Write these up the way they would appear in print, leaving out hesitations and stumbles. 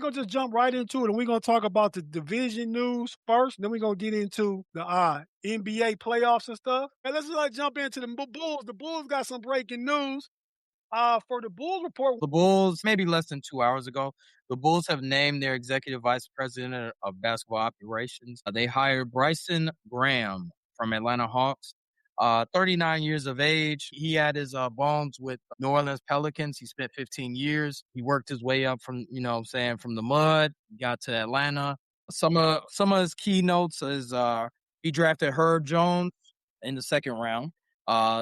we're gonna just jump right into it, and we're gonna talk about the division news first. Then we're gonna get into the NBA playoffs and stuff. And let's jump into the Bulls. The Bulls got some breaking news. For the Bulls report, The Bulls, maybe less than 2 hours ago, the Bulls have named their executive vice president of basketball operations. They hired Bryson Graham from Atlanta Hawks. 39 years of age. He had his bones with New Orleans Pelicans. He spent 15 years. He worked his way up from, from the mud, got to Atlanta. Some of his keynotes is he drafted Herb Jones in the second round.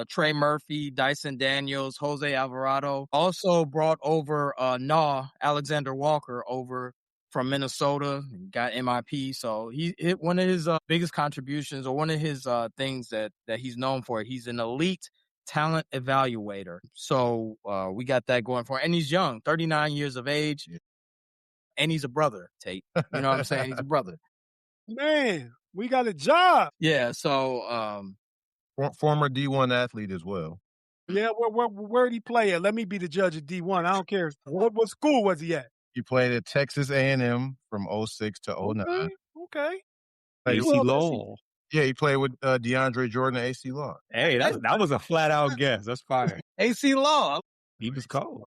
Trey Murphy, Dyson Daniels, Jose Alvarado. Also brought over Alexander Walker over from Minnesota, got MIP. So one of his biggest contributions, or one of his things that he's known for, he's an elite talent evaluator. So we got that going for him. And he's young, 39 years of age. And he's a brother, Tate. You know what I'm saying? He's a brother. Man, we got a job. Yeah, so former D1 athlete as well. Yeah, where did he play at? Let me be the judge of D1. I don't care. What school was he at? He played at Texas A&M from 06 to 09. Okay. AC Lowell. Yeah, he played with DeAndre Jordan at AC Law. Hey, that was a flat out guess. That's fire. AC Law. He was cold.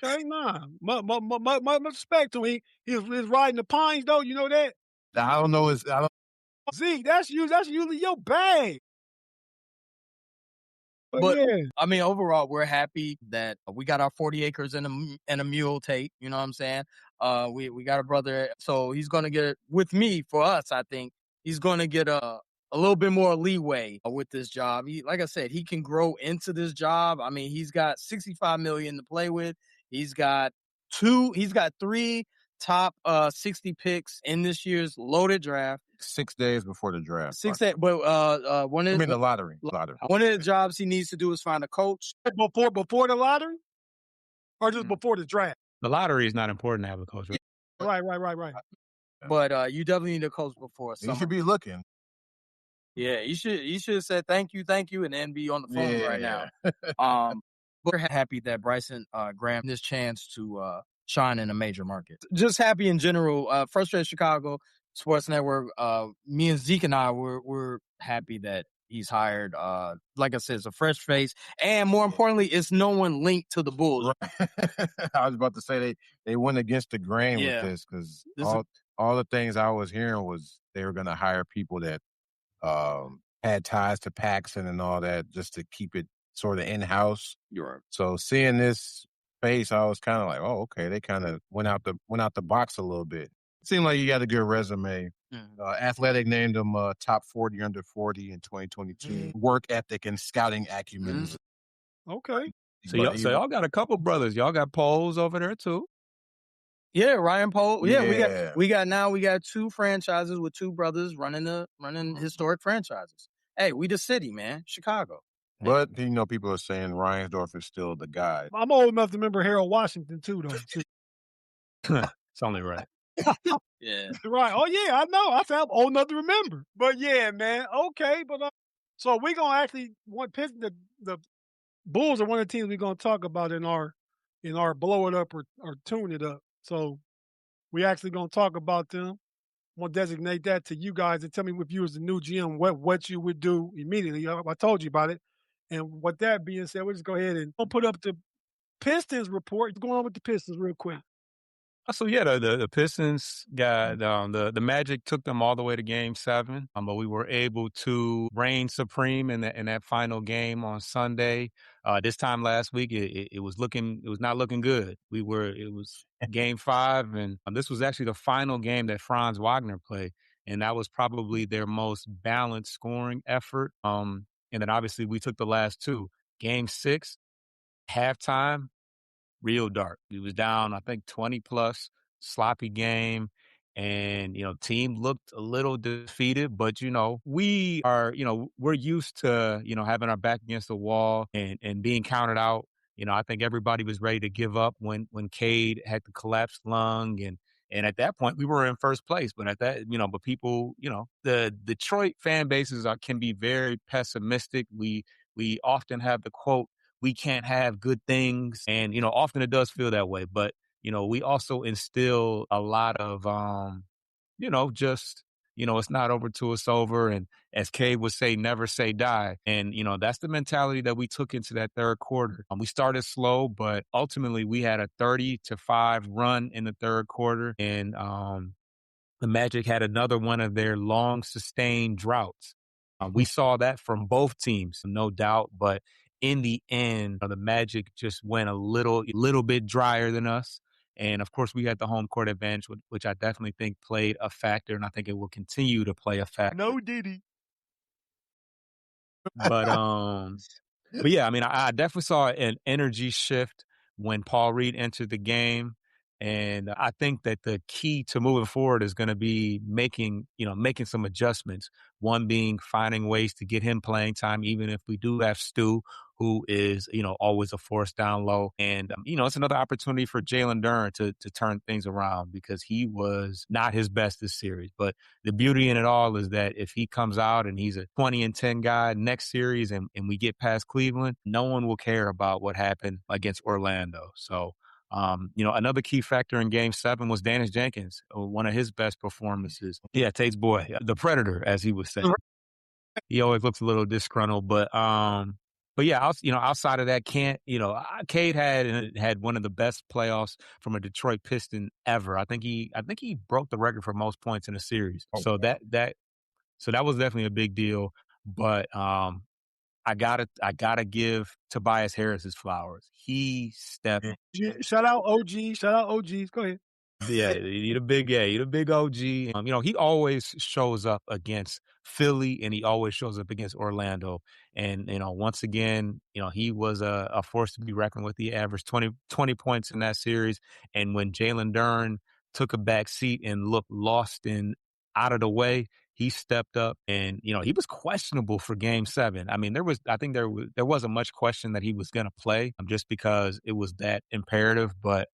Okay, nah. Much respect to him. He was riding the pines, though. You know that? I don't know. Zeke, that's usually your bag. But yeah. I mean, overall, we're happy that we got our 40 acres and a mule, Tate. You know what I'm saying? We got a brother, so he's gonna get with me. For us, I think he's gonna get a little bit more leeway with this job. Like I said, he can grow into this job. I mean, he's got $65 million to play with. He's got three top 60 picks in this year's loaded draft. 6 days before the draft. 6 days, but the lottery. One of the jobs he needs to do is find a coach before the lottery, or just before the draft. The lottery is not important to have a coach. Right. But you definitely need a coach before. You should be looking. Yeah, you should have said thank you, and then be on the phone right now. But we're happy that Bryson Graham this chance to shine in a major market. Just happy in general. Frustrated Chicago Sports Network. Me and Zeke and I we're happy that he's hired. Like I said, it's a fresh face, and more importantly, it's no one linked to the Bulls. I was about to say they went against the grain with this, because all the things I was hearing was they were going to hire people that had ties to Paxson and all that, just to keep it sort of in-house. You're right. So seeing this face, I was kind of like, oh, okay. They kind of went out the box a little bit. Seemed like you got a good resume. Athletic named him top 40 under 40 in 2022. Work ethic and scouting acumen. Okay. So y'all got a couple brothers. Y'all got Poles over there too. Yeah, Ryan Pohl. Yeah, we got two franchises with two brothers running historic franchises. Hey, we the city, man, Chicago. But people are saying Reinsdorf is still the guy. I'm old enough to remember Harold Washington too, though. It's only right. Yeah. Right. Oh yeah, I know. I said I'm old enough to remember. But yeah, man. Okay, but so we're gonna actually the Bulls are one of the teams we're gonna talk about in our blow it up or tune it up. So we actually gonna talk about them. I'm gonna designate that to you guys and tell me if you was the new GM what you would do immediately. I told you about it. And with that being said, we'll just go ahead and put up the Pistons report. What's going on with the Pistons real quick? So yeah, the Pistons got the Magic took them all the way to Game 7, but we were able to reign supreme in that final game on Sunday. This time last week, it was not looking good. It was Game 5, and this was actually the final game that Franz Wagner played, and that was probably their most balanced scoring effort. And then obviously we took the last two. Game 6, halftime. Real dark. He was down, I think, 20 plus, sloppy game. And, team looked a little defeated, but, we are, we're used to, having our back against the wall and being counted out. I think everybody was ready to give up when Cade had the collapsed lung. And at that point, we were in first place. But at that, but people, the Detroit fan bases can be very pessimistic. We often have the quote, we can't have good things. And, often it does feel that way. But we also instill a lot of, just, it's not over till it's over. And as Cade would say, never say die. And, that's the mentality that we took into that third quarter. We started slow, but ultimately we had a 30-5 run in the third quarter. And the Magic had another one of their long sustained droughts. We saw that from both teams, no doubt. But in the end, the Magic just went a little bit drier than us. And of course, we had the home court advantage, which I definitely think played a factor, and I think it will continue to play a factor. No Diddy. But but yeah, I mean, I definitely saw an energy shift when Paul Reed entered the game. And I think that the key to moving forward is going to be making some adjustments. One being finding ways to get him playing time, even if we do have Stu, who is, always a force down low. And, it's another opportunity for Jalen Duren to turn things around because he was not his best this series. But the beauty in it all is that if he comes out and he's a 20-10 guy next series and we get past Cleveland, no one will care about what happened against Orlando. So, another key factor in Game 7 was Dennis Jenkins, one of his best performances. Yeah, Tate's boy, the Predator, as he would say. He always looks a little disgruntled, but yeah, outside of that, Cade had one of the best playoffs from a Detroit Piston ever. I think he broke the record for most points in a series. So that was definitely a big deal. But I gotta give Tobias Harris his flowers. He stepped. Shout out OG. Shout out OGs. Go ahead. Yeah, you're the big OG. He always shows up against Philly and he always shows up against Orlando. And, once again, he was a force to be reckoned with. He averaged 20 points in that series. And when Jalen Duren took a back seat and looked lost and out of the way, he stepped up and, he was questionable for Game 7. I mean, there wasn't much question that he was going to play just because it was that imperative, but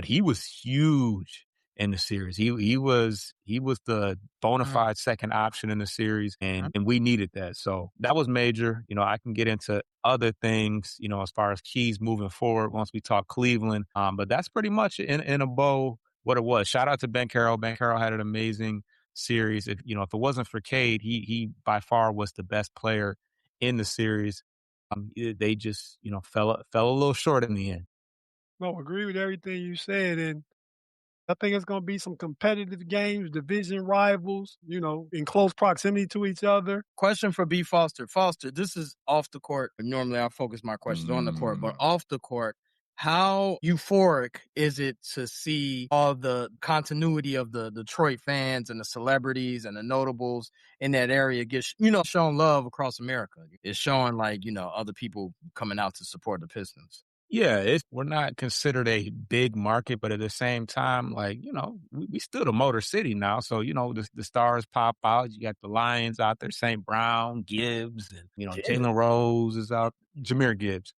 he was huge in the series. He was the bona fide second option in the series, and we needed that. So that was major. I can get into other things, as far as keys moving forward once we talk Cleveland. But that's pretty much in a bow what it was. Shout out to Ben Carroll. Ben Carroll had an amazing series. If it wasn't for Cade, he by far was the best player in the series. They just fell a little short in the end. No, agree with everything you said, and I think it's going to be some competitive games, division rivals, in close proximity to each other. Question for B. Foster. Foster, this is off the court. Normally, I focus my questions on the court, but off the court, how euphoric is it to see all the continuity of the Detroit fans and the celebrities and the notables in that area get, shown love across America? It's showing other people coming out to support the Pistons. Yeah, we're not considered a big market, but at the same time, we still the Motor City now. So, the stars pop out. You got the Lions out there, St. Brown, Gibbs, and, Jalen Rose is out, Jahmyr Gibbs.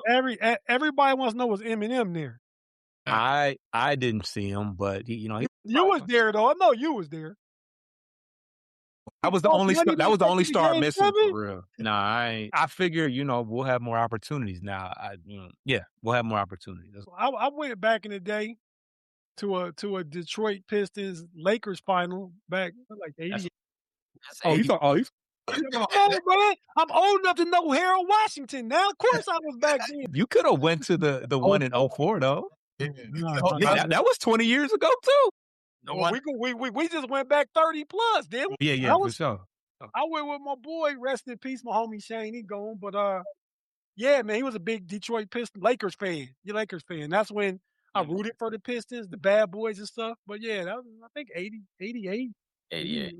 Everybody wants to know was Eminem there. I didn't see him, but you was there though. I know you was there. That was the only star missing for real. Nah, I figure, we'll have more opportunities now. We'll have more opportunities. I went back in the day to a Detroit Pistons Lakers final back like 88. I'm old enough to know Harold Washington now. Of course I was back then. You could have went to the one in 04 though. That was 20 years ago too. Well, we just went back 30 plus, didn't we? Yeah, for sure. I went with my boy, rest in peace, my homie Shane. He gone, but yeah, man, he was a big Detroit Pistons Lakers fan. You're Lakers fan. That's when I rooted for the Pistons, the bad boys and stuff. But yeah, that was I think 88.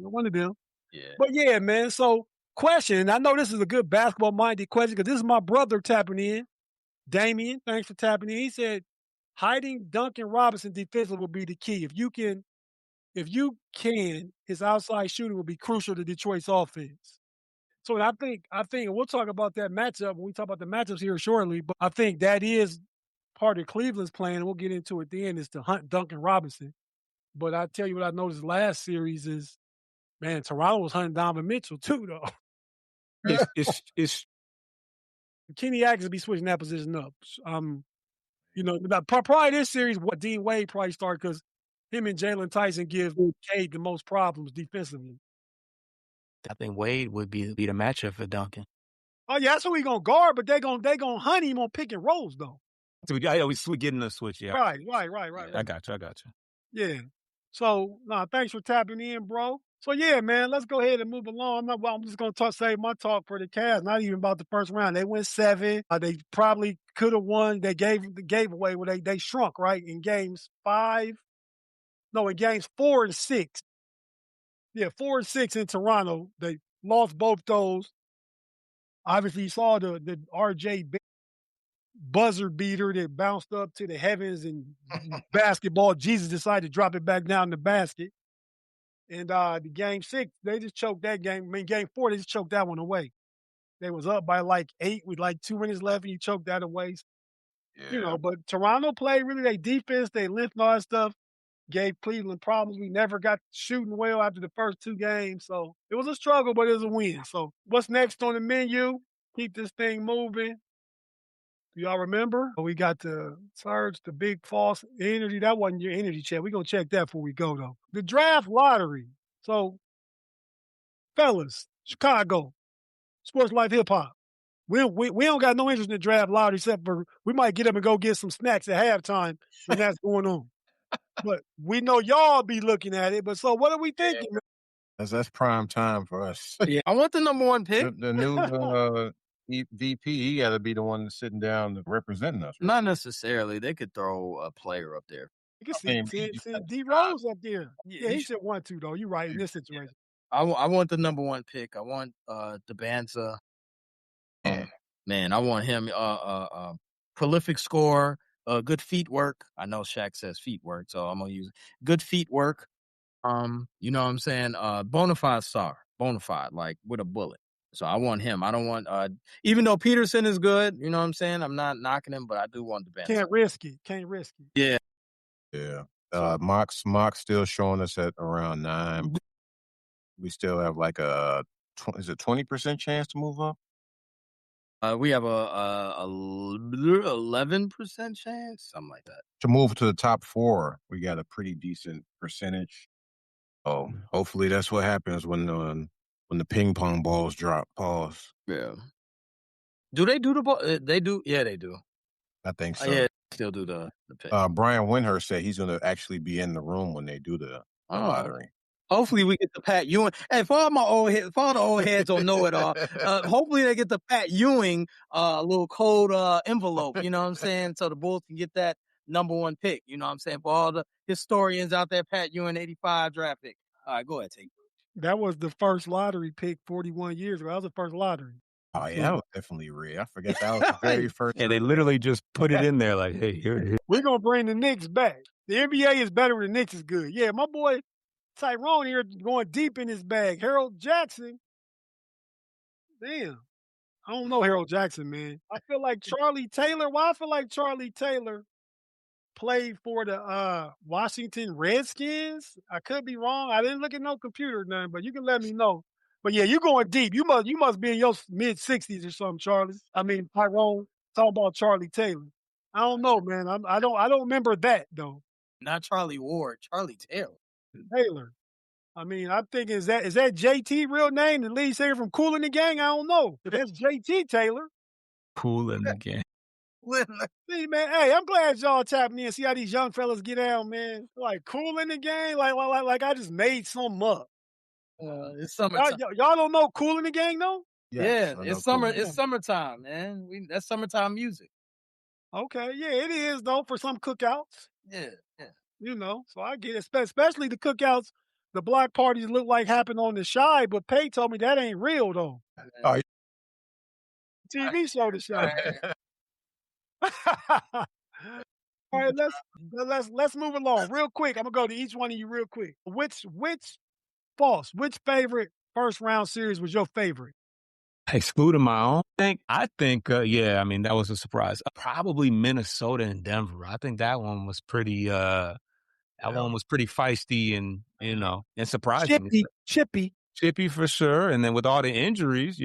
One of them. Yeah. But yeah, man. So question, I know this is a good basketball minded question because this is my brother tapping in. Damien, thanks for tapping in. He said hiding Duncan Robinson defensively will be the key. If you can, his outside shooting will be crucial to Detroit's offense. So I think we'll talk about that matchup when we talk about the matchups here shortly, but I think that is part of Cleveland's plan, and we'll get into it then, is to hunt Duncan Robinson. But I tell you what I noticed last series is, man, Toronto was hunting Donovan Mitchell too, though. It's Kenny Atkins be switching that position up. Probably this series, what Dean Wade probably started because him and Jalen Tyson give Cade the most problems defensively. I think Wade would be the matchup for Duncan. Oh yeah, that's who he gonna guard, but they gonna hunt him on pick and rolls though. So we getting the switch, yeah. Right. I got you. Yeah. So, thanks for tapping in, bro. So yeah, man, let's go ahead and move along. I'm just gonna save my talk for the Cavs. Not even about the first round. They went 7. They probably could have won. They gave away where they shrunk right in games 5. No, in games 4 and 6. Yeah, 4 and 6 in Toronto. They lost both those. Obviously, you saw the RJ buzzer beater that bounced up to the heavens and basketball. Jesus decided to drop it back down the basket. And the game 6, they just choked that game. I mean, game 4, they just choked that one away. They was up by like 8 with like 2 minutes left, and you choked that away. Yeah. But Toronto played really their defense, they length and all that stuff. Gave Cleveland problems. We never got shooting well after the first 2 games. So it was a struggle, but it was a win. So what's next on the menu? Keep this thing moving. Do y'all remember? We got the Surge, the big false energy. That wasn't your energy check. We're going to check that before we go, though. The draft lottery. So, fellas, Chicago, Sports Life Hip Hop. We don't got no interest in the draft lottery except for we might get up and go get some snacks at halftime when that's going on. But we know y'all be looking at it. But so what are we thinking? That's prime time for us. Yeah, I want the number 1 pick. The new VP, he got to be the one sitting down representing us. Right? Not necessarily. They could throw a player up there. You can send D Rose up there. Yeah, he should want to though. You're right in this situation. I want the number 1 pick. I want Debanza. Man, I want him. Prolific scorer, good feet work. I know Shaq says feet work, so I'm gonna use good feet work. You know what I'm saying? Bona fide star, bona fide, like with a bullet. So I want him. I don't want even though Peterson is good, you know what I'm saying? I'm not knocking him, but I do want Debanza. Can't risk it. Yeah. Yeah. Mox still showing us at around 9. We still have like a 20% chance to move up? We have a 11% chance, something like that. To move to the top 4, we got a pretty decent percentage. Oh, hopefully that's what happens when the ping pong balls drop. Pause. Yeah. Do they do the ball? They do. Yeah, they do. I think so. Yeah, still do the pick. Brian Windhurst said he's going to actually be in the room when they do the lottery. Hopefully we get the Pat Ewing. Hey, for all the old heads don't know it all. Hopefully they get the Pat Ewing little code envelope. You know what I'm saying? So the Bulls can get that number 1 pick. You know what I'm saying? For all the historians out there, Pat Ewing 85 draft pick. All right, go ahead, take it. That was the first lottery pick 41 years ago. That was the first lottery. Oh yeah, that was definitely real. I forget that was the very first. Yeah, they literally just put it in there like, hey, here. We're gonna bring the Knicks back. The NBA is better when the Knicks is good. Yeah, my boy Tyrone here going deep in his bag. Harold Jackson. Damn. I don't know Harold Jackson, man. I feel like Charlie Taylor. Why I feel like Charlie Taylor played for the Washington Redskins? I could be wrong. I didn't look at no computer or nothing, but you can let me know. But yeah, you going deep. You must be in your mid-60s or something, Charlie. I mean, Tyrone, talk about Charlie Taylor. I don't know, man. I don't remember that though. Not Charlie Ward, Charlie Taylor. I mean, I'm thinking, is that JT real name, the lead singer from Kool and the Gang? I don't know. But that's JT Taylor. Kool and the Gang. See, man, hey, I'm glad y'all tapping in. See how these young fellas get down, man. Like Kool and the Gang, like I just made something up. It's summertime. Y'all don't know Kool and the Gang, though? Yes, it's summer. It's summertime, man. That's summertime music. Okay, yeah, it is though for some cookouts. Yeah. So I get it, especially the cookouts. The block parties look like happen on the Shy, but Pay told me that ain't real though. Oh, TV show the Shy. All right, let's move along real quick. I'm gonna go to each one of you real quick. Which favorite first round series was your favorite? Excluding my own thing, I think, I mean, that was a surprise. Probably Minnesota and Denver. I think that one was pretty, one was pretty feisty and, and surprising. Chippy for sure. And then with all the injuries,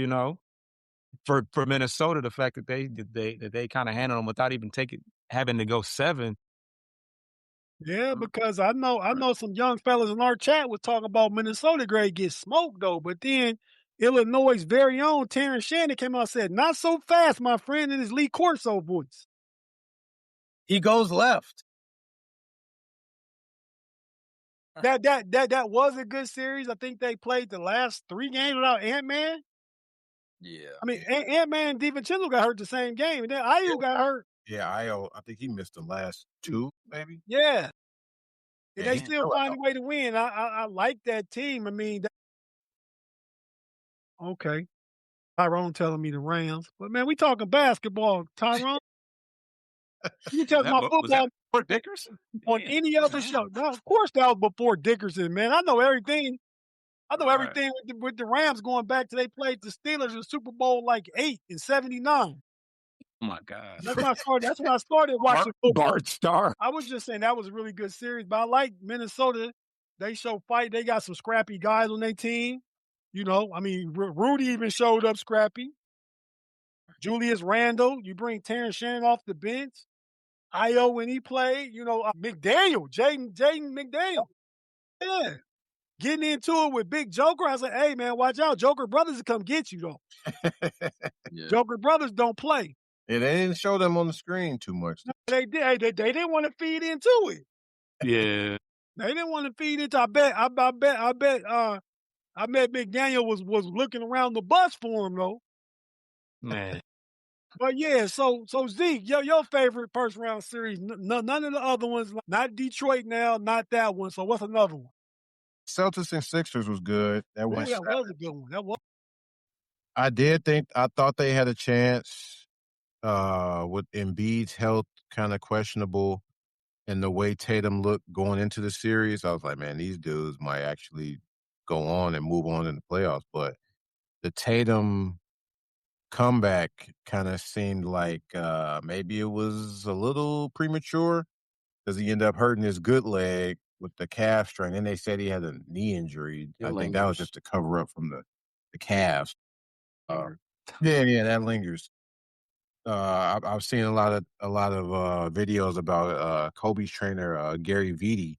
for Minnesota, the fact that they kind of handled them without even having to go 7. Yeah, because I know some young fellas in our chat was talking about Minnesota grade get smoked though, but then Illinois' very own Terrence Shannon came out and said, "Not so fast, my friend," in his Lee Corso voice. He goes left. That was a good series. I think they played the last 3 games without Ant-Man. Yeah. I mean, Ant-Man and DiVincenzo got hurt the same game, and then Ayu got hurt. Yeah, I think he missed the last 2, maybe. Yeah. And they he still still find out. a way to win. I like that team. I mean, okay. Tyrone telling me the Rams. But man, we talking basketball, Tyrone. You can tell my Was that football for Dickerson? on any other show. No, of course that was before Dickerson, man. I know everything. I know Right. everything with the Rams going back to they played the Steelers in Super Bowl like 8 in 79. Oh my God. That's when I started watching football. Bart Starr. I was just saying that was a really good series, but I like Minnesota. They show fight. They got some scrappy guys on their team. You know, I mean, Rudy even showed up scrappy. Julius Randle, you bring Terrence Shannon off the bench. Io when he played, McDaniel, Jaden McDaniel. Yeah. Getting into it with Big Joker. I said, hey, man, watch out. Joker Brothers will come get you, though. Yeah. Joker Brothers don't play. Yeah, they didn't show them on the screen too much. They did. They didn't want to feed into it. Yeah. They didn't want to feed into. I bet McDaniel was looking around the bus for him though. Man. But yeah, so Zeke, your favorite first round series? None of the other ones. Not Detroit now, not that one. So what's another one? Celtics and Sixers was good. That Ooh, was that was a good one. That was. I thought they had a chance with Embiid's health kind of questionable and the way Tatum looked going into the series. I was like, man, these dudes might actually go on and move on in the playoffs. But the Tatum comeback kind of seemed like maybe it was a little premature because he ended up hurting his good leg with the calf strain. And they said he had a knee injury. I think that was just a cover up from the calves. Yeah, that lingers. I've seen a lot of videos about Kobe's trainer Gary Vitti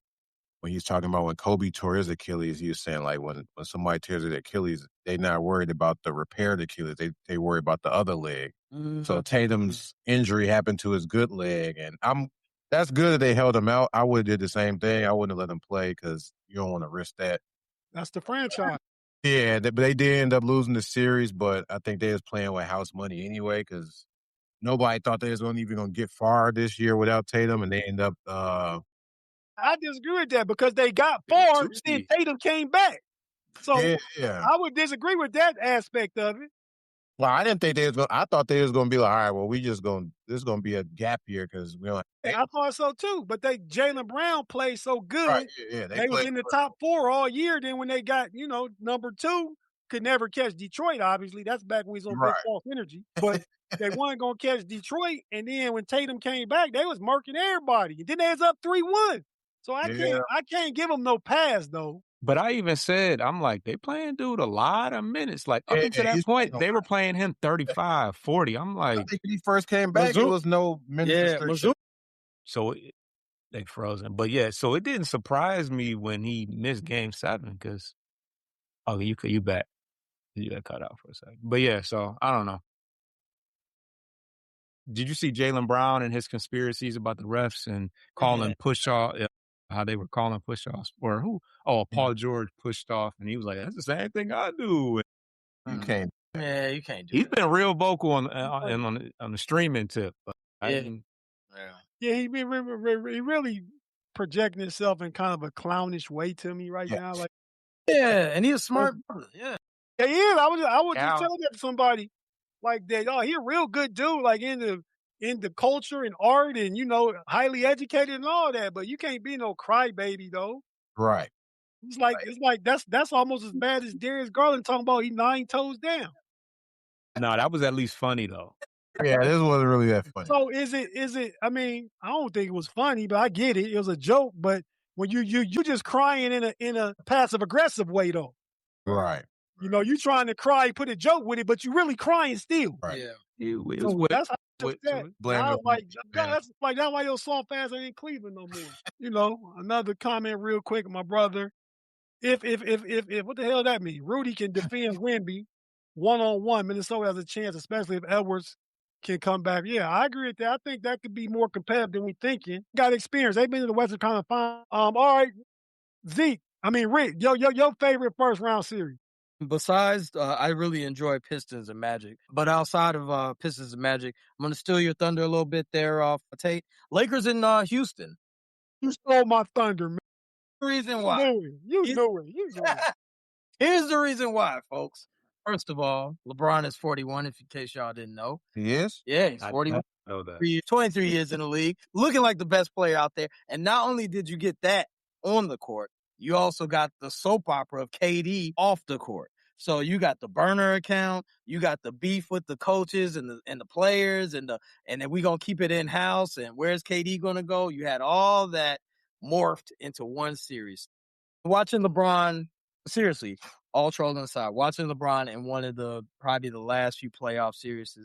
when he's talking about when Kobe tore his Achilles. He was saying like when somebody tears their Achilles, they're not worried about the repaired Achilles. They worry about the other leg. Mm-hmm. So Tatum's injury happened to his good leg, and that's good that they held him out. I would have did the same thing. I wouldn't have let him play because you don't want to risk that. That's the franchise. Yeah, but they did end up losing the series, but I think they was playing with house money anyway because nobody thought they was even going to get far this year without Tatum, and they end up. I disagree with that because they got far, then Tatum came back. So yeah. I would disagree with that aspect of it. Well, I didn't think they was going. I thought they was going to be like, all right, well, this is going to be a gap year because we don't. I thought so too, but Jaylen Brown played so good. Right, yeah, they was in the top 4 all year. Then when they got number 2, could never catch Detroit. Obviously, that's back when he was on Big False Energy. But they weren't going to catch Detroit. And then when Tatum came back, they was marking everybody. And then they was up 3-1. So I can't give them no pass though. But I even said, I'm like, they playing dude a lot of minutes. Like up until that point, they were playing him 35, 40. I'm like, I think when he first came back, it was no minutes restriction. So they frozen. But yeah, so it didn't surprise me when he missed game 7 because you back. You got cut out for a second. But yeah, so I don't know. Did you see Jaylen Brown and his conspiracies about the refs and calling push off? How they were calling push offs or who? Oh, Paul George pushed off, and he was like, "That's the same thing I do." You can't. Yeah, you can't do. He's been real vocal on the streaming tip. But he really projecting himself in kind of a clownish way to me right now. Like, and he's a smart brother. Yeah, he is. I was just telling that to somebody like that. Oh, he a real good dude. Like in the culture and art and, highly educated and all that, but you can't be no crybaby though. Right. It's like that's almost as bad as Darius Garland talking about he 9 toes down. No, that was at least funny though. Yeah, this wasn't really that funny. So is it, I mean, I don't think it was funny, but I get it. It was a joke, but when you just crying in a passive aggressive way though. Right. You trying to cry, put a joke with it, but you really crying still. Right. Yeah. So that's how foot that. to it. Blame I it was on like, man. that's why your soft ass ain't in Cleveland no more. Another comment real quick, my brother. If what the hell that mean? Rudy can defend Wemby one-on-one. Minnesota has a chance, especially if Edwards can come back. Yeah, I agree with that. I think that could be more competitive than we thinking. Got experience. They've been to the Western Conference Final. All right, Rick, your favorite first round series. Besides, I really enjoy Pistons and Magic. But outside of Pistons and Magic, I'm going to steal your thunder a little bit there off Tate. Lakers in Houston. You stole my thunder, man. The reason You why. knew it. You knew it. Here's the reason why, folks. First of all, LeBron is 41, in case y'all didn't know. He is? Yeah, he's 41. I know that. 23 years in the league, looking like the best player out there. And not only did you get that on the court, you also got the soap opera of KD off the court. So you got the burner account, you got the beef with the coaches and the players, and then we gonna keep it in house. And where's KD gonna go? You had all that morphed into one series. Watching LeBron, seriously, all trolling aside, watching LeBron in one of probably the last few playoff series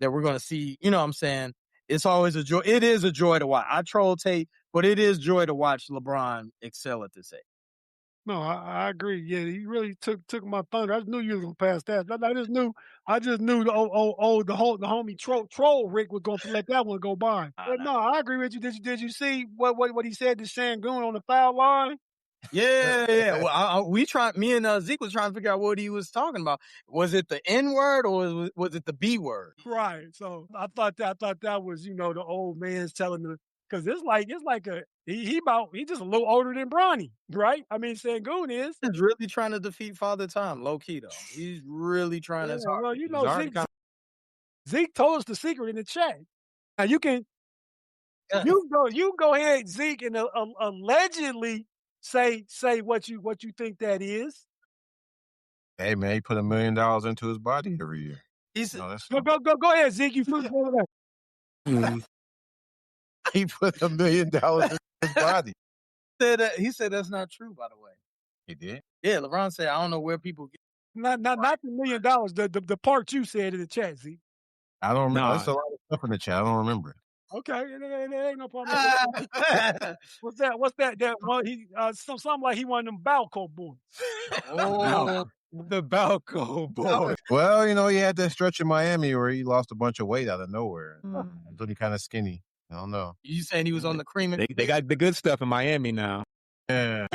that we're going to see, you know what I'm saying? It's always a joy. It is a joy to watch. I troll Tate, but it is joy to watch LeBron excel at this age. No, I agree. Yeah, he really took my thunder. I just knew you was gonna pass that. I just knew the homie troll Rick was gonna let that one go by. But no, I agree with you. Did you see what he said to Shangoon on the foul line? Yeah. Well, me and Zeke was trying to figure out what he was talking about. Was it the N word or was it the B word? Right. So I thought that was the old man's telling the because it's like he just a little older than Bronny, right? I mean, Sangoon is. He's really trying to defeat Father Time, low key though. He's really trying his hard. Well, Zeke told us the secret in the chat. Now you can you go ahead, Zeke, and allegedly say what you think that is. Hey man, he put $1 million into his body every year. Go ahead, Zeke. You first. He put $1 million in his body. He said that's not true, by the way. He did? Yeah, LeBron said, I don't know where people get not the $1 million, the part you said in the chat, Zeke. I don't remember. There's a lot of stuff in the chat. I don't remember it. Okay, it ain't no problem. What's that? That one he something like he one of them Balco boys. Oh, the Balco boy. Well, he had that stretch in Miami where he lost a bunch of weight out of nowhere. He's looking kind of skinny. I don't know. You saying he was on the cream? They got the good stuff in Miami now. Yeah.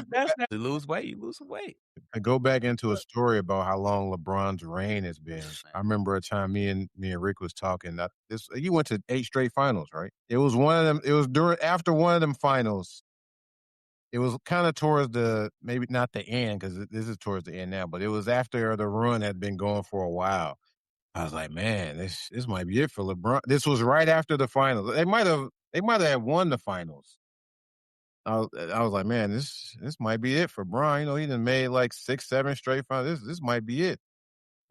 To lose weight, you lose some weight. I go back into a story about how long LeBron's reign has been. I remember a time me and Rick was talking. He went to 8 straight finals, right? It was one of them. It was after one of them finals. It was kind of towards maybe not the end because this is towards the end now, but it was after the run had been going for a while. I was like, man, this might be it for LeBron. This was right after the finals. They might have won the finals. I was like, man, this might be it for Bron. He done made like 6, 7 straight finals. This might be it.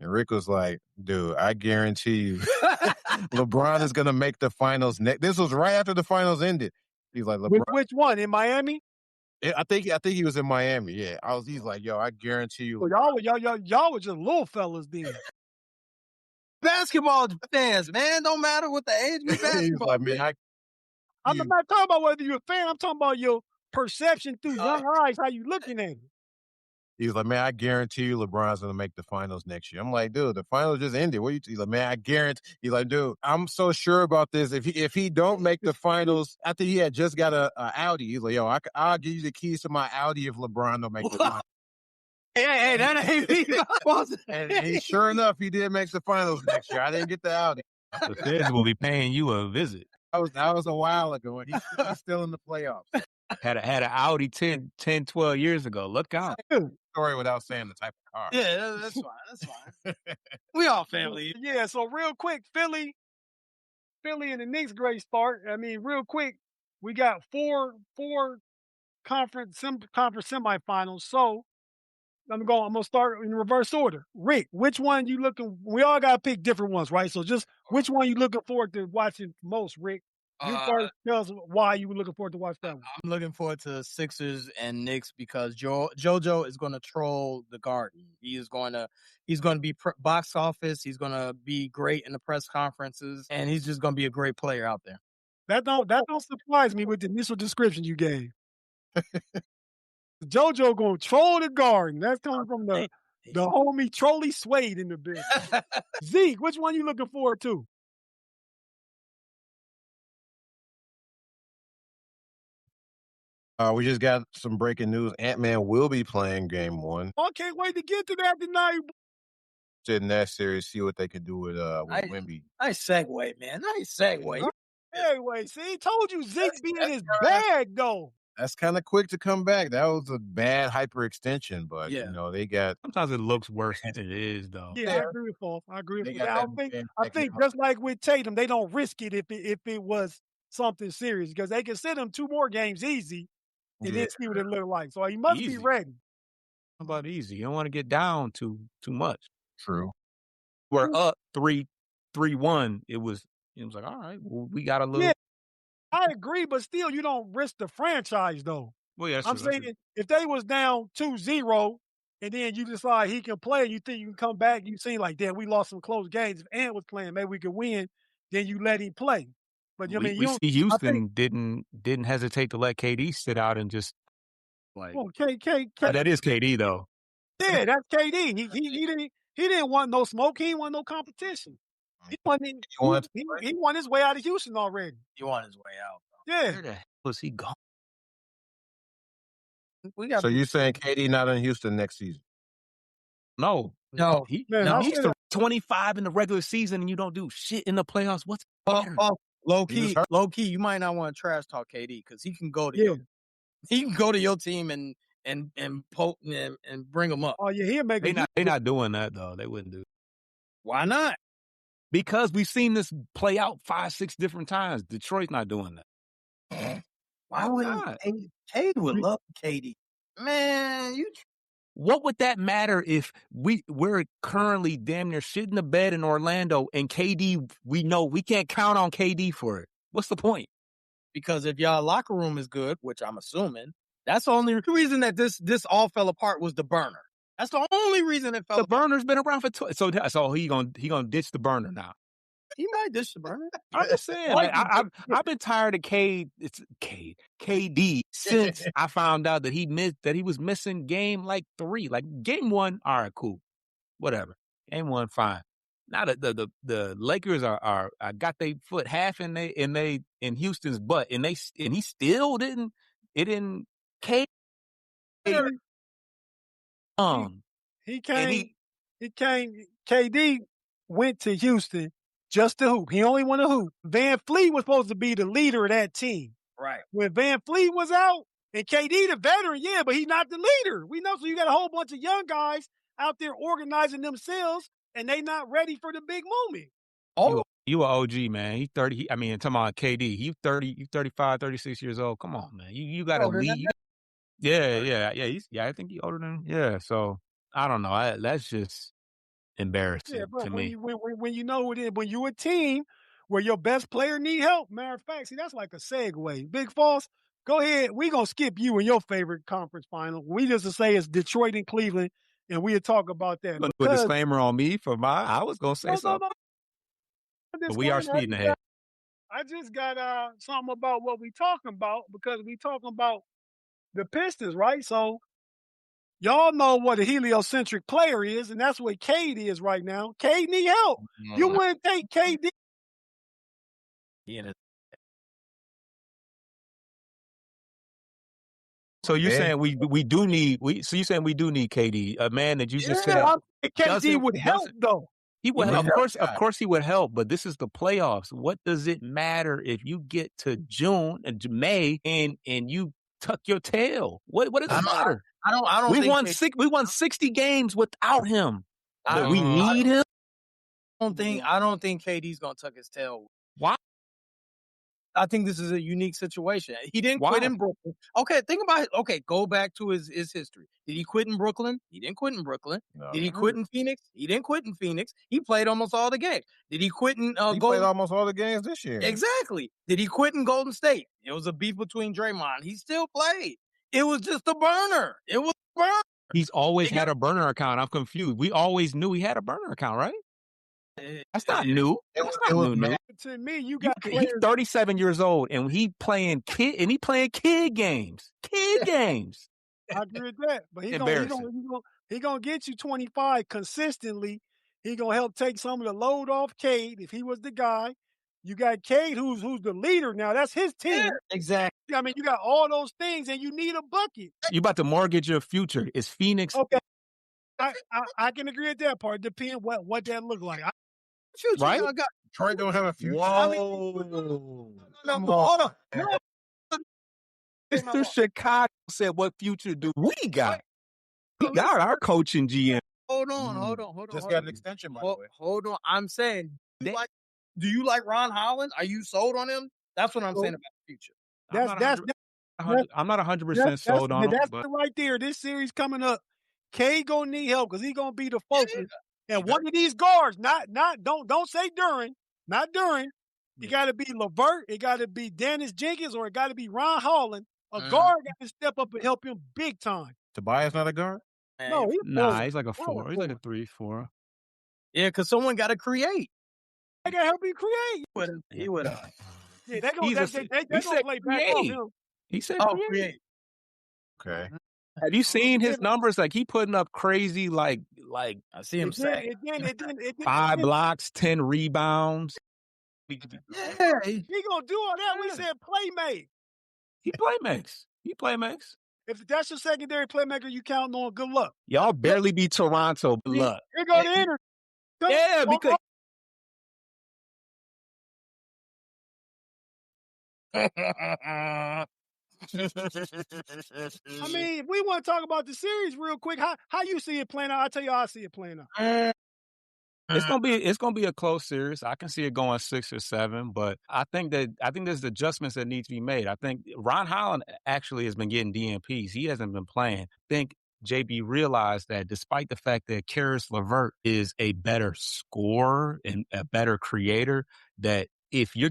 And Rick was like, dude, I guarantee you, LeBron is gonna make the finals next. This was right after the finals ended. He's like, LeBron. Which one in Miami? I think he was in Miami. Yeah, he's like, yo, I guarantee you. So y'all were just little fellas then. Basketball fans, man, don't matter what the age. We basketball. He's like, man, I'm not talking about whether you're a fan. I'm talking about your perception through young eyes, how you looking at it. He's like, man, I guarantee you LeBron's going to make the finals next year. I'm like, dude, the finals just ended. He's like, man, I guarantee. He's like, dude, I'm so sure about this. If he don't make the finals, after he had just got a Audi, he's like, yo, I'll give you the keys to my Audi if LeBron don't make the finals. Hey, that ain't me. And sure enough, he did make the finals next year. I didn't get the Audi. The Feds will be paying you a visit. That was a while ago, and he's still in the playoffs. Had an Audi 10, 12 years ago. Look out. Story without saying the type of car. Yeah, that's fine. We all family. Yeah, so real quick, Philly and the Knicks great start. I mean, real quick, we got four conference semifinals. So I'm gonna start in reverse order. Rick, which one you looking? We all gotta pick different ones, right? So just which one you looking forward to watching most, Rick? You first tell us why you were looking forward to watch that one. I'm looking forward to Sixers and Knicks because JoJo is going to troll the Garden. He's going to be box office. He's going to be great in the press conferences, and he's just going to be a great player out there. That don't surprise me with the initial description you gave. JoJo gonna troll the Garden. That's coming from the homie Trolley Suede in the building. Zeke, which one you looking forward to? We just got some breaking news. Ant-Man will be playing game 1. I can't wait to get to that tonight. In that series, see what they can do with Wemby. Nice segue, man. Nice segue. Anyway, see, told you Zeke be in his bag, though. That's kind of quick to come back. That was a bad hyperextension, but they got. Sometimes it looks worse than it is, though. Yeah, I agree with Paul. I think just like with Tatum, they don't risk it if it was something serious because they can send him 2 more games easy and then see what it look like. So he must be ready. How about easy? You don't want to get down too much. True. We're up 3-1. It was like, all right, well, we got a little. Yeah, I agree, but still, you don't risk the franchise, though. Well, yeah, I'm saying if they was down 2-0 and then you decide he can play and you think you can come back, you seem like, damn, we lost some close games. If Ant was playing, maybe we could win. Then you let him play. But we see Houston didn't hesitate to let KD sit out and just like. Well, that is KD though. Yeah, that's KD. He didn't want no smoke. He didn't want no competition. He won his way out of Houston already. He won his way out. Yeah. Where the hell was he going? So you saying KD not in Houston next season? No. He's 25 in the regular season and you don't do shit in the playoffs. What's low key? You might not want to trash talk KD because he can go to your team and bring them up. Oh yeah, he'll make it. They're not doing that though. They wouldn't do it. Why not? Because we've seen this play out 5-6 different times. Detroit's not doing that. Why wouldn't KD would love KD? Man, what would that matter if we're currently damn near shitting the bed in Orlando and KD, we know we can't count on KD for it. What's the point? Because if y'all locker room is good, which I'm assuming, that's the only reason that this all fell apart was the burner. That's the only reason it fell apart. The burner's been around for so he gonna ditch the burner now. He might ditch the burner. I'm just saying, I've been tired of KD since I found out that he was missing game like 3. Like game 1, all right, cool, whatever. Game 1, fine. Now the Lakers are got their foot half in Houston's butt, and he still didn't. It didn't. KD. He came. KD went to Houston just to hoop. He only wanted to hoop. Van Fleet was supposed to be the leader of that team. Right. When Van Fleet was out, and KD the veteran, yeah, but he's not the leader. We know, so you got a whole bunch of young guys out there organizing themselves, and they not ready for the big moment. Oh, you an OG, man. He's 30. I'm talking about KD. He's 30. He's 35, 36 years old. Come on, man. You got to lead. Yeah. I think he's older than. Yeah. So I don't know. That's just embarrassing to me. When you know it, when you're a team where your best player need help, matter of fact, see, that's like a segue. Big Falls, go ahead. We're going to skip you in your favorite conference final. We just to say it's Detroit and Cleveland, and we'll talk about that. Put a disclaimer on me for I was going to say something. No. But we are speeding ahead. I just got something about what we talking about because we talking about the Pistons, right? So y'all know what a heliocentric player is, and that's what Cade is right now. Cade need help. Mm-hmm. You wouldn't take KD. Yeah. So you're saying we do need KD, a man that you just said KD would help though. He would, of course, he would help. But this is the playoffs. What does it matter if you get to June and May and you tuck your tail? What does it matter? I don't. We won 60 games without him. We need him. I don't think KD's gonna tuck his tail. Why? I think this is a unique situation. He didn't quit in Brooklyn. Okay, think about it. Okay, go back to his history. Did he quit in Brooklyn? He didn't quit in Brooklyn. No. Did he quit in Phoenix? He didn't quit in Phoenix. He played almost all the games. Did he quit in He played Golden? almost all the games this year. Exactly. Did he quit in Golden State? It was a beef between Draymond. He still played. It was just a burner. It was a burner. He's always had a burner account. I'm confused. We always knew he had a burner account, right? That's not new. It That's was not new. mad. To me, you got He's players. 37 years old and he playing kid games. Kid games. I agree with that, but he Embarrassing. gonna get you 25 consistently. He gonna help take some of the load off Cade if he was the guy. You got Cade who's the leader now. That's his team. Exactly. I mean, you got all those things, and you need a bucket. You about to mortgage your future. Is Phoenix Okay, I can agree with that part. Depends what that look like. Future, Right? y'all got Detroit don't have a future. no, Hold on. no. Mr. Chicago said, what future do we got? We got our coaching GM. Hold on. Just got an extension, by the way. Hold on. I'm saying, do you like Ron Holland? Are you sold on him? That's what I'm saying about the future. I'm not 100% sold on him. That's But right there. This series coming up, Cade gonna need help because he's gonna be the focus. And one of these guards, don't say during, not during. It got to be LeVert, it got to be Dennis Jenkins, or it got to be Ron Holland. A guard got to step up and help him big time. Tobias not a guard? No, he's like a 4. He's like a 3, 4. Yeah, because someone got to create. They got to help him create. He would have. Yeah, they gonna play back off him. He said create. Okay. Have you seen his numbers? Like he putting up crazy, like I see him say 5 blocks, 10 rebounds. yeah, he gonna do all that. We said playmate. He playmakes. If that's your secondary playmaker, you counting on. Good luck. Y'all barely beat Toronto. Good luck. Here go the energy. Yeah, because I mean, if we want to talk about the series real quick, how you see it playing out? I'll tell you how I see it playing out. it's gonna be a close series. I can see it going 6 or 7, but I think there's adjustments that need to be made. I think Ron Holland actually has been getting DNPs. He hasn't been playing. I think JB realized that despite the fact that Karis LeVert is a better scorer and a better creator, that if you're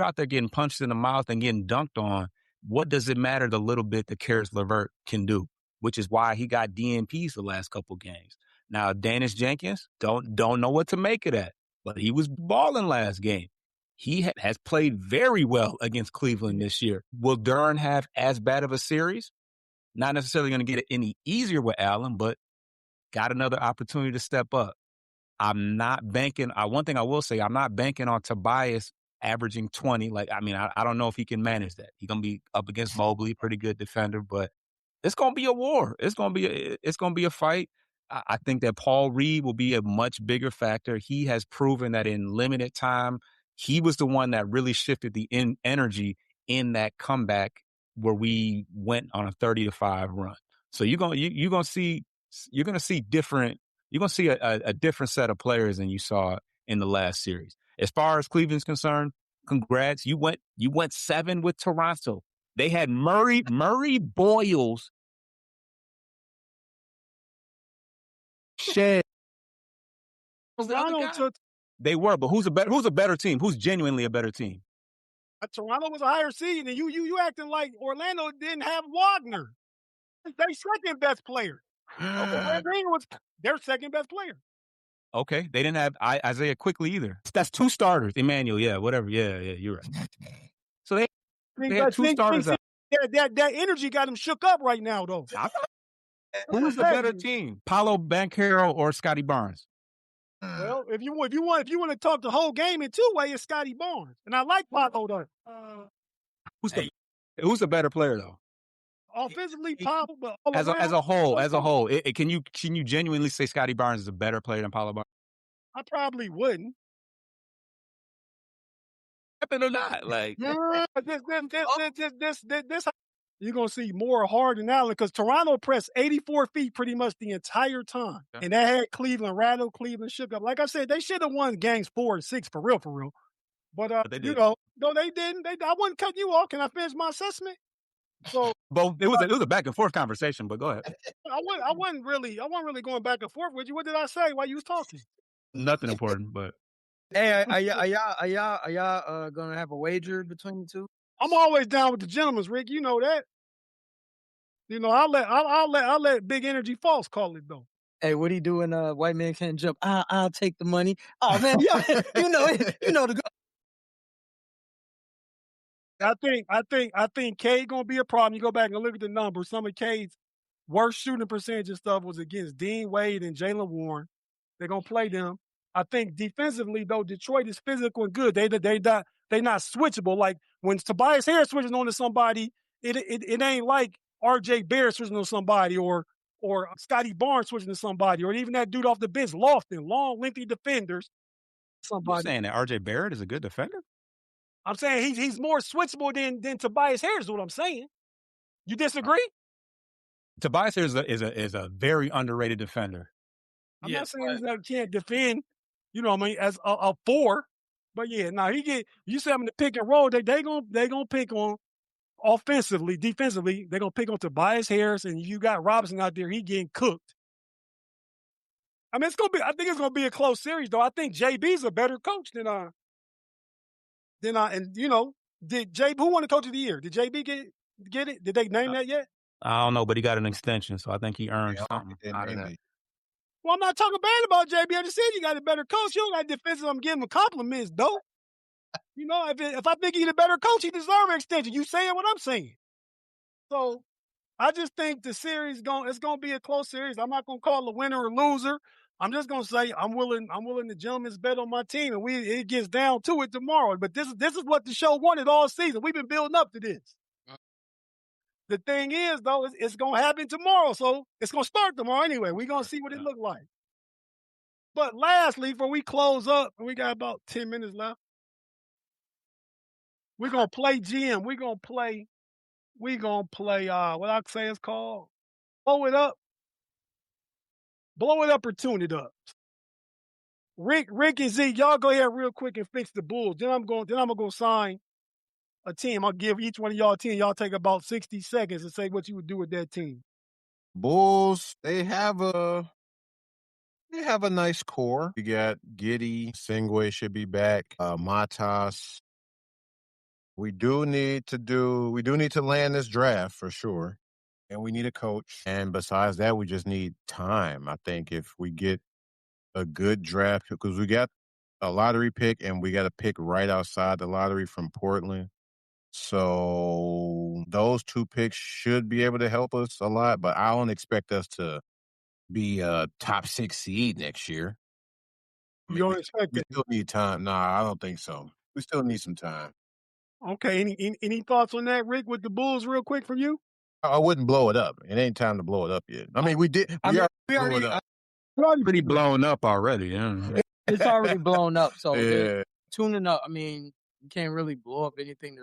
out there getting punched in the mouth and getting dunked on, what does it matter the little bit that Karis LeVert can do? Which is why he got DNPs the last couple games. Now, Dennis Jenkins, don't know what to make of that, but he was balling last game. He has played very well against Cleveland this year. Will Durant have as bad of a series? Not necessarily going to get it any easier with Allen, but got another opportunity to step up. I'm not banking. One thing I will say, I'm not banking on Tobias averaging 20. I don't know if he can manage that. He's going to be up against Mobley, pretty good defender, but it's going to be a war. It's going to be a fight. I think that Paul Reed will be a much bigger factor. He has proven that in limited time, he was the one that really shifted the energy in that comeback where we went on a 30-5 run. So you're going to see a different set of players than you saw in the last series. As far as Cleveland's concerned, congrats. You went 7 with Toronto. They had Murray Boyles, Shed. They were, but who's a better team? Who's genuinely a better team? Toronto was a higher seed, and you acting like Orlando didn't have Wagner. They second best player. Green was their second best player. Okay, they didn't have Isaiah Quickly either. That's 2 starters. Emmanuel, yeah, whatever. Yeah, you're right. So they had 2 starters. That energy got him shook up right now, though. Who's the better team, Paolo Banchero or Scotty Barnes? Well, if you want to talk the whole game in 2 ways, it's Scotty Barnes, and I like Paolo though. Who's the better player though? Offensively, Paolo, but as a whole, can you genuinely say Scotty Barnes is a better player than Paolo Barnes? I probably wouldn't. Happen or not, like this. You're going to see more Harden Allen because Toronto pressed 84 feet pretty much the entire time. Okay. And that had Cleveland rattled, Cleveland shook up. Like I said, they should have won games 4 and 6 for real. But they did. No, they didn't. I wasn't cutting you off. Can I finish my assessment? So Both. It was a back and forth conversation, but go ahead. I wasn't really going back and forth with you. What did I say while you was talking? Nothing important, but Hey, are y'all gonna have a wager between the two? I'm always down with the gentlemen's, Rick. You know that. You know, I'll let Big Energy False call it though. Hey, what he doing? White man can't jump. I'll take the money. Oh man, yeah, you know the. I think Cade gonna be a problem. You go back and look at the numbers. Some of Cade's worst shooting percentage and stuff was against Dean Wade and Jalen Warren. They're gonna play them. I think defensively though, Detroit is physical and good. They not switchable. Like when Tobias Harris switches on to somebody, it ain't like R.J. Barrett switching on somebody or Scotty Barnes switching to somebody or even that dude off the bench, Lofton, long lengthy defenders. you're Somebody. saying that R.J. Barrett is a good defender? I'm saying he's more switchable than Tobias Harris. Is what I'm saying. You disagree? Tobias Harris is a very underrated defender. I'm not saying he can't defend, you know what I mean, as a four. But yeah, now you say him to pick and roll, they gonna pick on offensively, defensively, they're gonna pick on Tobias Harris, and you got Robinson out there, he getting cooked. I mean, I think it's gonna be a close series though. I think JB's a better coach than and you know, who won the coach of the year? Did JB get it? Did they name that yet? I don't know, but he got an extension, so I think he earned something out of that. Well, I'm not talking bad about JB. I just said you got a better coach. You don't got defensive. I'm giving him compliments, though. You know, if I think he's a better coach, he deserves an extension. You saying what I'm saying. So I just think the series it's gonna be a close series. I'm not gonna call it a winner or loser. I'm just gonna say I'm willing to gentlemen's bet on my team, and it gets down to it tomorrow. But this is what the show wanted all season. We've been building up to this. The thing is, though, it's gonna happen tomorrow. So it's gonna start tomorrow anyway. We're gonna see what it look like. But lastly, before we close up, and we got about 10 minutes left, we're gonna play GM. We're gonna play what I say it's called. Blow it up or tune it up. Rick and Z, y'all go ahead real quick and fix the Bulls. Then I'm gonna go sign a team. I'll give each one of y'all a team. Y'all take about 60 seconds and say what you would do with that team. Bulls, they have a nice core. You got Giddey, Singway should be back. Matas. We do need to land this draft for sure. And we need a coach. And besides that, we just need time. I think if we get a good draft, because we got a lottery pick and we got a pick right outside the lottery from Portland. So those two picks should be able to help us a lot, but I don't expect us to be a top 6 seed next year. You don't expect We that? still need time. Nah, I don't think so. We still need some time. Okay. Any thoughts on that, Rick, with the Bulls, real quick from you? I wouldn't blow it up. It ain't time to blow it up yet. I mean, we did. We already blew it up. Pretty blown up already. Yeah. It's already blown up. So Yeah. tuning up. I mean, you can't really blow up anything.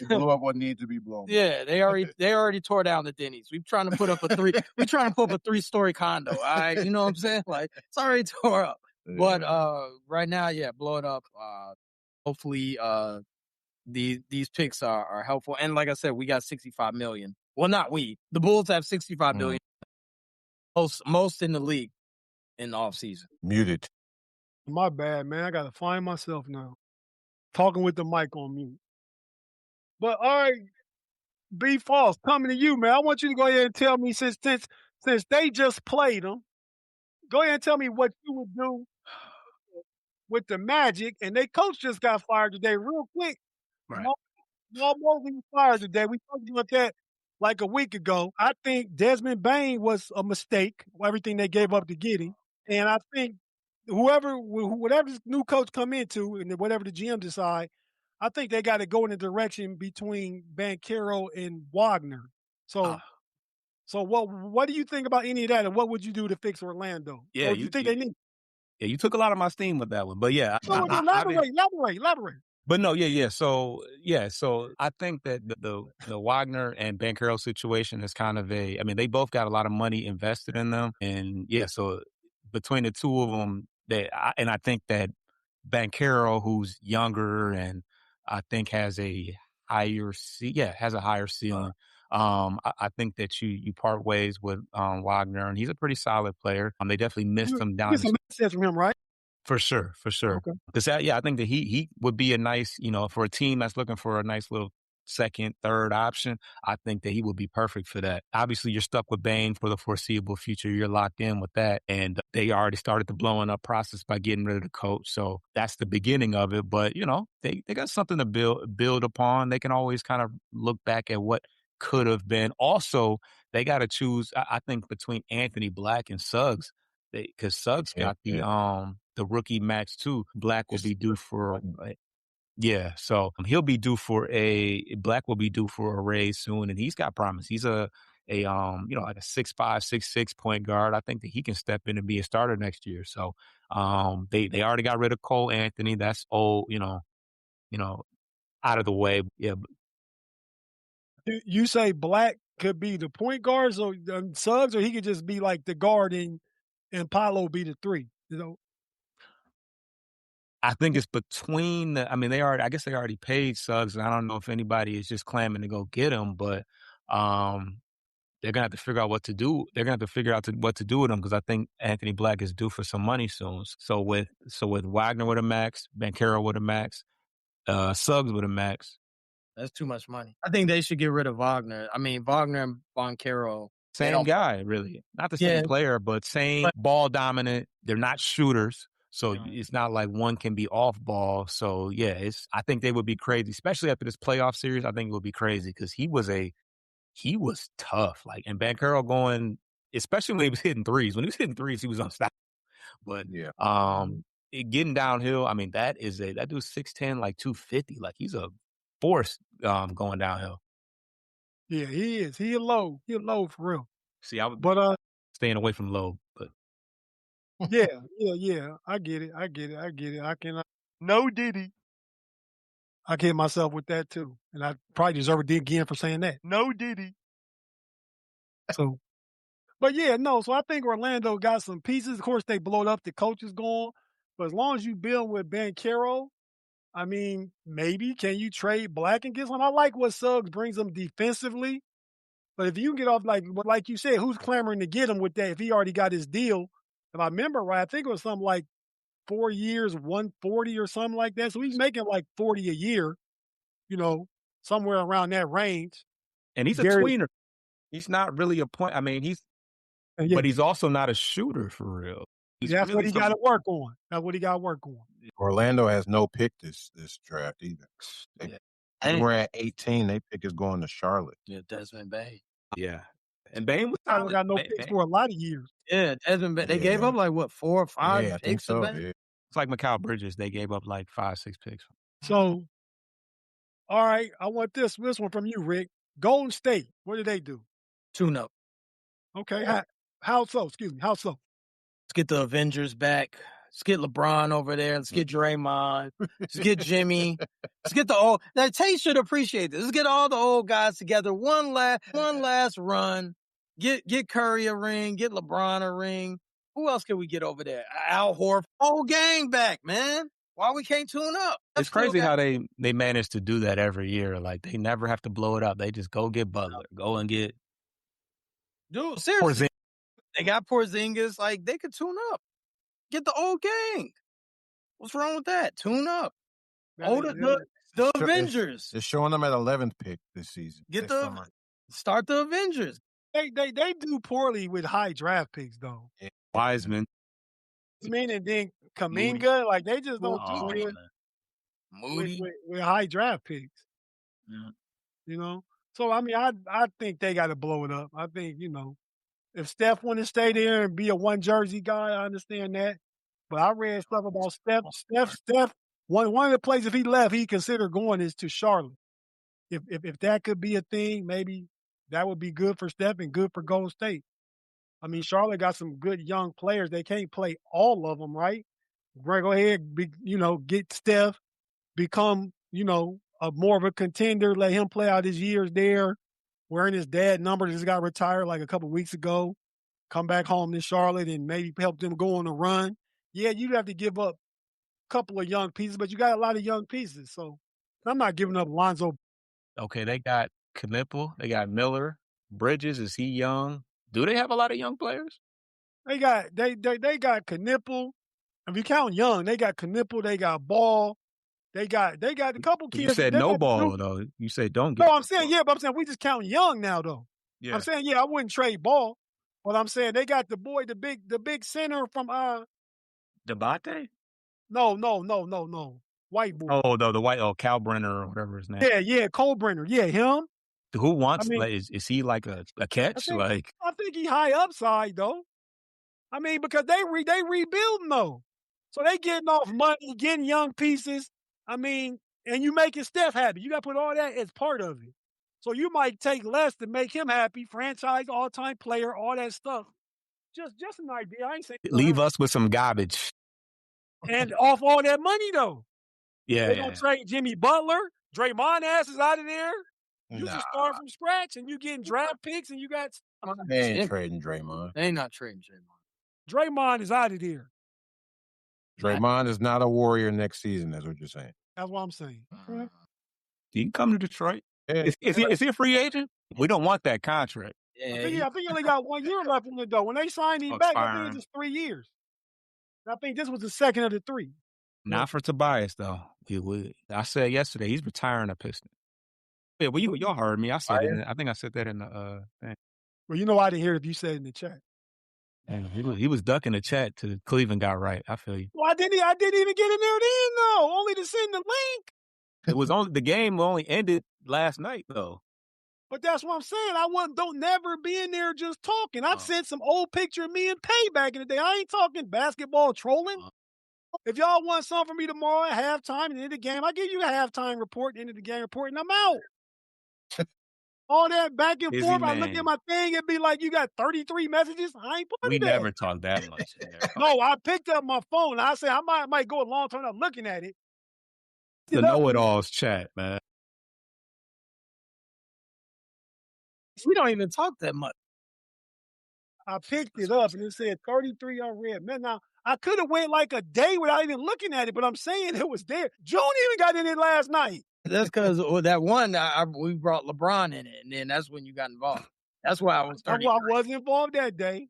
It blew up what needs to be blown. Yeah, they already tore down the Denny's. We're trying to put up a 3-story condo. All right, you know what I'm saying? Like it's already tore up. Yeah. But right now, yeah, blow it up. Hopefully, these picks are helpful. And like I said, we got $65 million. Well, not we. The Bulls have $65 million. Most in the league in the offseason. Muted. My bad, man. I gotta find myself now. Talking with the mic on mute. But all right, B False, coming to you, man. I want you to go ahead and tell me since they just played them, go ahead and tell me what you would do with the Magic. And their coach just got fired today, real quick. Right. Jamal Mosley was fired today. We talked about that like a week ago. I think Desmond Bain was a mistake, everything they gave up to get him. And I think whatever this new coach come into and whatever the GM decide, I think they got to go in a direction between Banchero and Wagner. So what do you think about any of that, and what would you do to fix Orlando? Yeah, you think they need? Yeah, you took a lot of my steam with that one, but yeah. Elaborate. But no, yeah. So I think that the Wagner and Banchero situation is kind of they both got a lot of money invested in them, and yeah, so between the two of them, I think that Banchero, who's younger and I think has a has a higher ceiling. I think that you part ways with Wagner, and he's a pretty solid player. They definitely missed You him get down some assets from him, right? for sure, for sure. Okay. Because I think that he would be a nice, for a team that's looking for a nice little second, third option. I think that he would be perfect for that. Obviously, you're stuck with Bain for the foreseeable future. You're locked in with that, and they already started the blowing up process by getting rid of the coach. So that's the beginning of it. But they got something to build upon. They can always kind of look back at what could have been. Also, they got to choose. I think between Anthony Black and Suggs, because Suggs got the rookie max too. Black will be due for so he'll be due for Black will be due for a raise soon, and he's got promise. He's like a 6'5", 6'6" point guard. I think that he can step in and be a starter next year. So they already got rid of Cole Anthony. That's old, out of the way. Yeah, You say Black could be the point guard, so Suggs, or he could just be like the guard and Paolo be the three. I think it's between I guess they already paid Suggs, and I don't know if anybody is just clamming to go get him, but they're gonna have to figure out what to do. They're gonna have to figure out what to do with him because I think Anthony Black is due for some money soon. So with Wagner with a max, Banchero with a max, Suggs with a max. That's too much money. I think they should get rid of Wagner. I mean, Wagner and Banchero. Same guy, really. Not the same player, but same ball dominant. They're not shooters. So it's not like one can be off ball. So I think they would be crazy, especially after this playoff series. I think it would be crazy because he was tough. Like, and Banchero going, especially when he was hitting threes. When he was hitting threes, he was unstoppable. But getting downhill, I mean, that dude's 6'10", like 250. Like he's a force going downhill. Yeah, he is. He a low for real. See, I was staying away from low, but yeah. I get it. I can no Diddy. I get myself with that too, and I probably deserve a dig again for saying that. No Diddy. So, but no. So I think Orlando got some pieces. Of course, they blowed up. The coach is gone, but as long as you build with Banchero, I mean, maybe can you trade Black and get some? I like what Suggs brings them defensively. But if you can get off like you said, who's clamoring to get him with that? If he already got his deal, if I remember right, I think it was something like 4 years, 140 or something like that. So he's making like 40 a year, somewhere around that range. And he's a tweener. He's not really a point. I mean, but he's also not a shooter for real. That's what he got to work on. That's what he got to work on. Orlando has no pick this draft either. They were at 18. They pick is going to Charlotte. Yeah, Desmond Bain. Yeah. And Bain was solid. Got no picks for a lot of years. Yeah, Desmond Bain. They gave up like, what, 4 or 5 I picks? think so, Yeah. It's like Mikal Bridges. They gave up like 5, 6 picks. So, all right, I want this one from you, Rick. Golden State, what did they do? Tune-up. Okay. How so? Excuse me. How so? Let's get the Avengers back. Let's get LeBron over there. Let's get Draymond. Let's get Jimmy. Let's get the old. Now, Tate should appreciate this. Let's get all the old guys together. One last run. Get Curry a ring. Get LeBron a ring. Who else can we get over there? Al Horford. Whole gang back, man. Why we can't tune up? It's crazy how they manage to do that every year. Like, they never have to blow it up. They just go get Butler. Go and get. Dude, seriously. They got Porzingis. Like, they could tune up. Get the old gang. What's wrong with that? Tune up. The Avengers. They're showing them at 11th pick this season. Start the Avengers. They do poorly with high draft picks though. Yeah. Wiseman. And then Kuminga, like they just don't do it. Moody with high draft picks. Yeah. So I mean, I think they got to blow it up. I think if Steph want to stay there and be a one jersey guy, I understand that. But I read stuff about Steph. One of the places if he left, he considered going is to Charlotte. If that could be a thing, maybe that would be good for Steph and good for Golden State. I mean, Charlotte got some good young players. They can't play all of them, right? Go ahead, get Steph, become, a more of a contender. Let him play out his years there. Wearing his dad number, just got retired like a couple weeks ago. Come back home to Charlotte and maybe help them go on a run. Yeah, you'd have to give up a couple of young pieces, but you got a lot of young pieces. So I'm not giving up Lonzo. Okay, they got Knipple, they got Miller. Bridges, is he young? Do they have a lot of young players? They got Knipple. If you count young, they got Knipple, they got Ball, they got a couple You kids. said They no got the new. ball, though. You said don't No, get I'm saying yeah, but I'm saying we just counting young now though. Yeah. I'm saying yeah, I wouldn't trade Ball, but I'm saying they got the boy, the big center from Debate? no, white boy. Oh, the white, Kalbrenner or whatever his name. Yeah, Colebrenner. Yeah, him. Who I wants, mean, like, is he like a catch? Like, I think he high upside though. I mean, because they rebuilding though, so they getting off money, getting young pieces. I mean, and you making Steph happy. You got to put all that as part of it. So you might take less to make him happy, franchise, all time player, all that stuff. Just an idea. I ain't saying leave us with some garbage. and off all that money though. Yeah, They gonna trade Jimmy Butler. Draymond ass is out of there. You just start from scratch and you getting draft picks and you got They ain't trading Draymond. They ain't not trading Draymond. Draymond is out of there. Draymond is not a Warrior next season. That's what you're saying. That's what I'm saying. He can come to Detroit. Yeah. Is he a free agent? We don't want that contract. Yeah, I think he only got 1 year left in it though. When they signed him back, I think it's just 3 years. I think this was the second of the 3. Not for Tobias, though. He would. I said yesterday he's retiring a Piston. Yeah, well, y'all heard me. I said it. I think I said that in the thing. Well, you know I didn't hear it if you said it in the chat. And he was ducking the chat till Cleveland got right. I feel you. Well, I didn't even get in there then though. Only to send the link. It was only the game only ended last night though. But that's what I'm saying. Don't never be in there just talking. I've sent some old picture of me and Pay back in the day. I ain't talking basketball trolling. If y'all want something from me tomorrow at halftime and end of the game, I give you a halftime report, end of the game report, and I'm out. All that back and Busy forth. man. I look at my thing, it'd be like you got 33 messages. I ain't putting We that. never talked that much. No, I picked up my phone. I said I might go a long time without looking at it. The know-it-alls chat, man. We don't even talk that much. I picked it up and it said 33 unread. Man, now I could have went like a day without even looking at it, but I'm saying it was there. June even got in it last night. That's because that one we brought LeBron in it, and then that's when you got involved. That's why I was 30. I wasn't involved that day.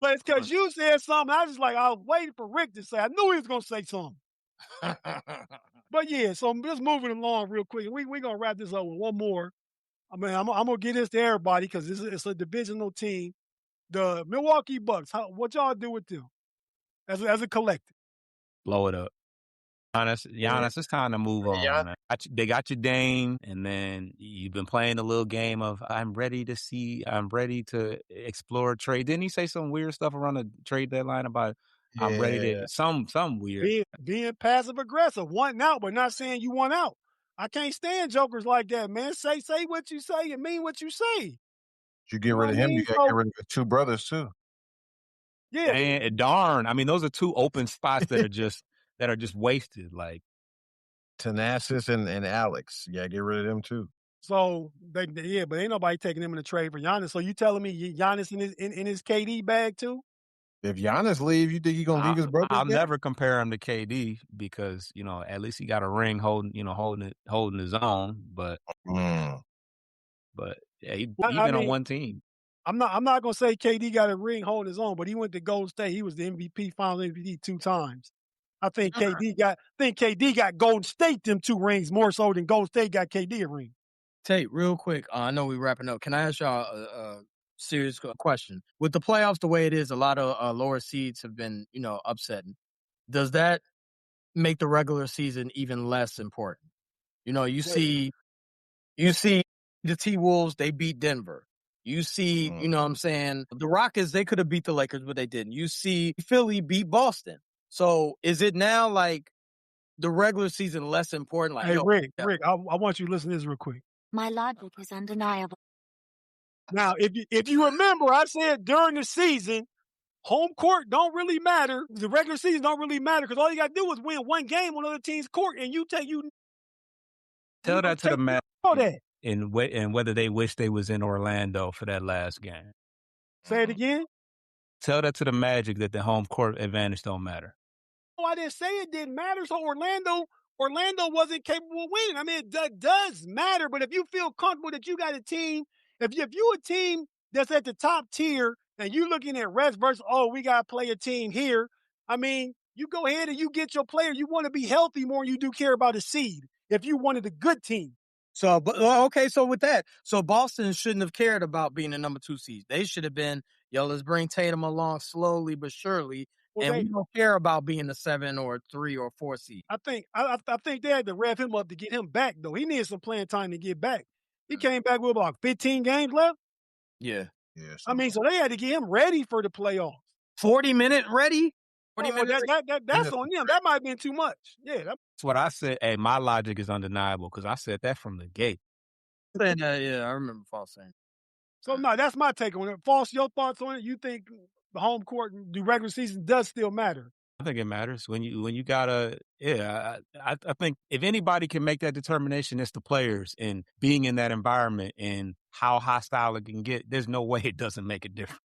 But it's because you said something. I was like, I was waiting for Rick to say. I knew he was going to say something. But yeah, so I'm just moving along real quick. We're going to wrap this up with one more. I mean, I'm going to get this to everybody because it's a divisional team. The Milwaukee Bucks, what y'all do with them as a collective? Blow it up. Giannis, it's time to move on, man. They got your Dame, and then you've been playing a little game of I'm ready to explore trade. Didn't he say some weird stuff around the trade deadline about I'm ready to some weird being passive aggressive, wanting out, but not saying you want out. I can't stand jokers like that, man. Say what you say and mean what you say. You get rid of him, you got to get rid of the 2 brothers too. Yeah, and darn, I mean, those are 2 open spots that are just wasted. Like Thanasis and Alex, yeah, get rid of them too. So but ain't nobody taking him in a trade for Giannis. So you telling me Giannis in his KD bag too? If Giannis leave, you think he's gonna leave his brother? I'll never compare him to KD because at least he got a ring holding his own. But yeah, he's been on one team. I'm not gonna say KD got a ring holding his own, but he went to Golden State. He was the MVP, Finals MVP 2 times. I think KD got Golden State them 2 rings more so than Golden State got KD a ring. Tate, real quick, I know we're wrapping up. Can I ask y'all a serious question? With the playoffs the way it is, a lot of lower seeds have been, upsetting. Does that make the regular season even less important? You see the T-Wolves, they beat Denver. You see, you know what I'm saying? The Rockets, they could have beat the Lakers, but they didn't. You see Philly beat Boston. So is it now like the regular season less important? Like, hey, Rick, I want you to listen to this real quick. My logic is undeniable. Now, if you remember, I said during the season, home court don't really matter. The regular season don't really matter because all you got to do is win one game on other team's court, and tell that to the Magic that. And whether they wish they was in Orlando for that last game. Say it again. Tell that to the Magic that the home court advantage don't matter. Oh, I didn't say it didn't matter. So Orlando Orlando wasn't capable of winning. I mean, it does matter, but if you feel comfortable that you got a team, if you a team that's at the top tier and you looking at rest versus, oh, we got to play a team here. I mean, you go ahead and you get your player. You want to be healthy more than you do care about a seed if you wanted a good team. So, okay, so with that, so Boston shouldn't have cared about being the number 2 seed. They should have been, yo, let's bring Tatum along slowly but surely, Well, and we don't care about being the 7 or 3 or 4 seed. I think they had to rev him up to get him back, though. He needed some playing time to get back. He came back with about 15 games left. Yeah. I mean, so they had to get him ready for the playoffs. 40-minute ready? 40 minutes. That's on them. That might have been too much. Yeah. That's what I said. Hey, my logic is undeniable because I said that from the gate. Yeah, I remember False saying. So, no, that's my take on it. False, your thoughts on it? You think the home court, the regular season does still matter? I think it matters when you gotta. Yeah, I think if anybody can make that determination, it's the players, and being in that environment and how hostile it can get. There's no way it doesn't make a difference.